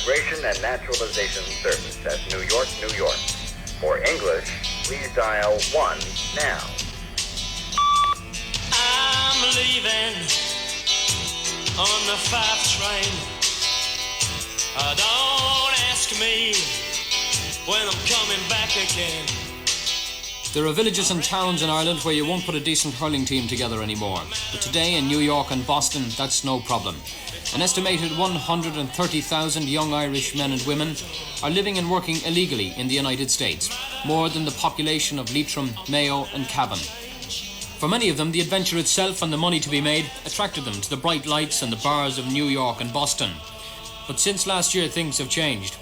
Immigration and Naturalization Service at New York, New York. For English, please dial 1 now. I'm leaving on the 5 train. Don't ask me when I'm coming back again. There are villages and towns in Ireland where you won't put a decent hurling team together anymore. But today in New York and Boston, that's no problem. An estimated 130,000 young Irish men and women are living and working illegally in the United States, more than the population of Leitrim, Mayo and Cavan. For many of them, the adventure itself and the money to be made attracted them to the bright lights and the bars of New York and Boston. But since last year, things have changed.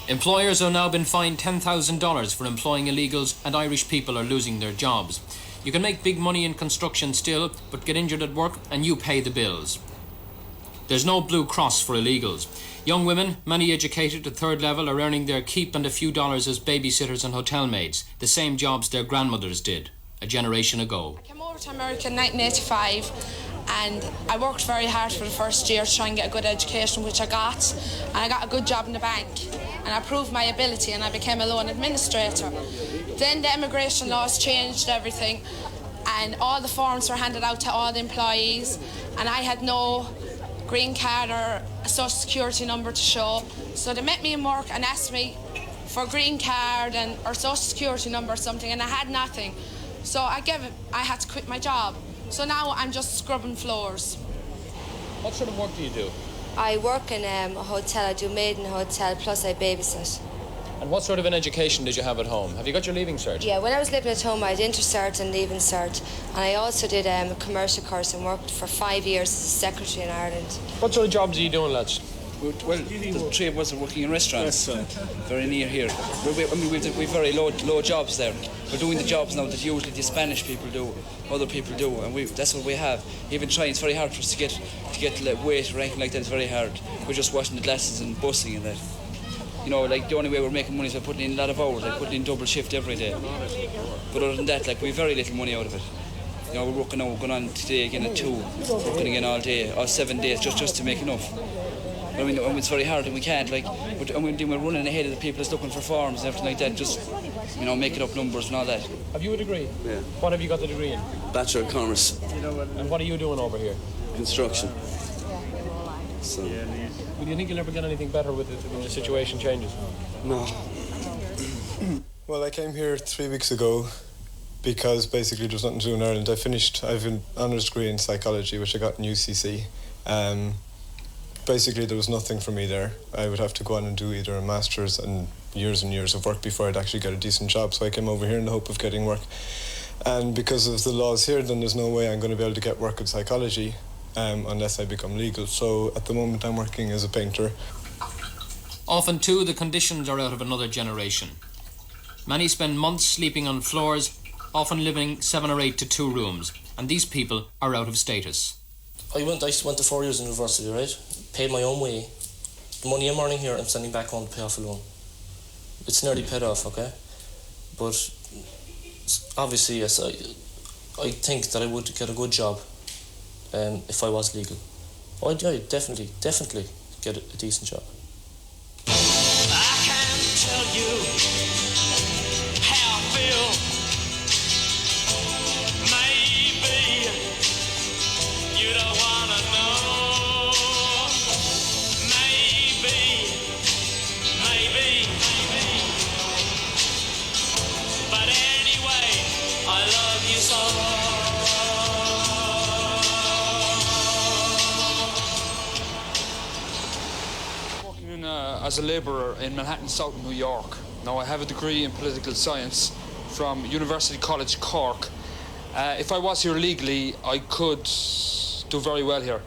Employers have now been fined $10,000 for employing illegals, and Irish people are losing their jobs. You can make big money in construction still, but get injured at work and you pay the bills. There's no Blue Cross for illegals. Young women, many educated to 3rd level, are earning their keep and a few dollars as babysitters and hotel maids, the same jobs their grandmothers did a generation ago. I came over to America in 1985 and I worked very hard for the first year to try and get a good education, which I got. And I got a good job in the bank and I proved my ability and I became a loan administrator. Then the immigration laws changed everything and all the forms were handed out to all the employees and I had no green card or a social security number to show. So they met me in work and asked me for a green card and or social security number or something, and I had nothing. So I had to quit my job. So now I'm just scrubbing floors. What sort of work do you do? I work in a hotel. I do maid in a hotel, plus I babysit. And what sort of an education did you have at home? Have you got your leaving cert? Yeah, when I was living at home, I had Intercert and Leaving Cert. And I also did a commercial course and worked for 5 years as a secretary in Ireland. What sort of jobs are you doing, lads? Well, the 3 of us are working in restaurants, very near here. We've very low jobs there. We're doing the jobs now that usually the Spanish people do, other people do, and that's what we have. Even trying, it's very hard for us to get weight or anything like that. It's very hard. We're just washing the glasses and bussing and that. You know, like the only way we're making money is by putting in a lot of hours, like putting in double shift every day. But other than that, like we've very little money out of it. You know, we're working now, we're going on today again at 2, working again all day, or 7 days just to make enough. I mean, it's very hard and we can't, like, we're running ahead of the people that's looking for farms and everything like that, just, you know, making up numbers and all that. Have you a degree? Yeah. What have you got the degree in? Bachelor of Commerce. And what are you doing over here? Construction. So. Do you think you'll ever get anything better with it when the situation changes? No. Well, I came here 3 weeks ago because basically there's nothing to do in Ireland. I have an honours degree in psychology, which I got in UCC. Basically, there was nothing for me there. I would have to go on and do either a master's and years of work before I'd actually get a decent job. So I came over here in the hope of getting work. And because of the laws here, then there's no way I'm going to be able to get work in psychology unless I become legal. So at the moment, I'm working as a painter. Often, too, the conditions are out of another generation. Many spend months sleeping on floors, often living 7 or 8 to 2 rooms. And these people are out of status. I went to 4 years in university, right? Paid my own way. The money I'm earning here, I'm sending back home to pay off a loan. It's nearly paid off, okay? But obviously, yes, I think that I would get a good job if I was legal. I'd definitely get a decent job. I can't tell you how I feel. Maybe you don't wanna know. Maybe. But anyway, I love you so. As a labourer in Manhattan, South New York. Now, I have a degree in political science from University College Cork. If I was here legally, I could do very well here.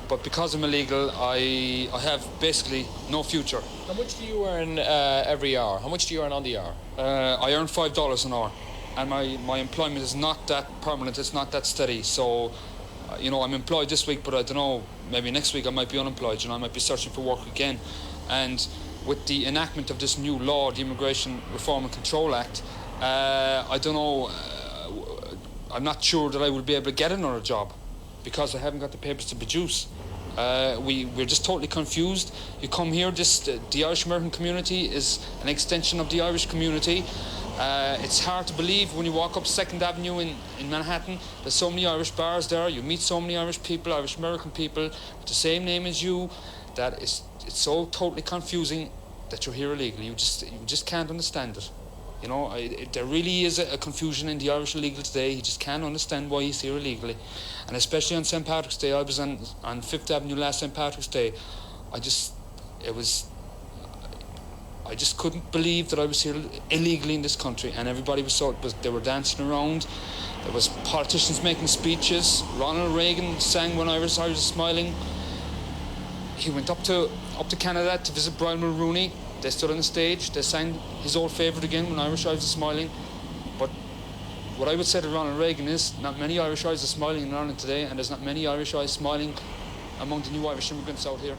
But because I'm illegal, I have basically no future. How much do you earn every hour? How much do you earn on the hour? I earn $5 an hour. And my employment is not that permanent, it's not that steady. So, you know, I'm employed this week, but I don't know, maybe next week I might be unemployed, you know, I might be searching for work again. And with the enactment of this new law, the Immigration Reform and Control Act, I don't know, I'm not sure that I will be able to get another job because I haven't got the papers to produce. We're just totally confused. You come here, the Irish American community is an extension of the Irish community. It's hard to believe when you walk up 2nd Avenue in Manhattan. There's so many Irish bars there. You meet so many Irish people, Irish American people with the same name as you. That it's so totally confusing that you're here illegally. You just can't understand it. You know, there really is a confusion in the Irish illegal today. You just can't understand why he's here illegally. And especially on St. Patrick's Day, I was on 5th Avenue last St. Patrick's Day. I just couldn't believe that I was here illegally in this country, and everybody they were dancing around. There was politicians making speeches. Ronald Reagan sang When Irish Eyes Are Smiling. He went up to Canada to visit Brian Mulroney. They stood on the stage, they sang his old favourite again, When Irish Eyes Are Smiling. But what I would say to Ronald Reagan is, not many Irish eyes are smiling in Ireland today, and there's not many Irish eyes smiling among the new Irish immigrants out here.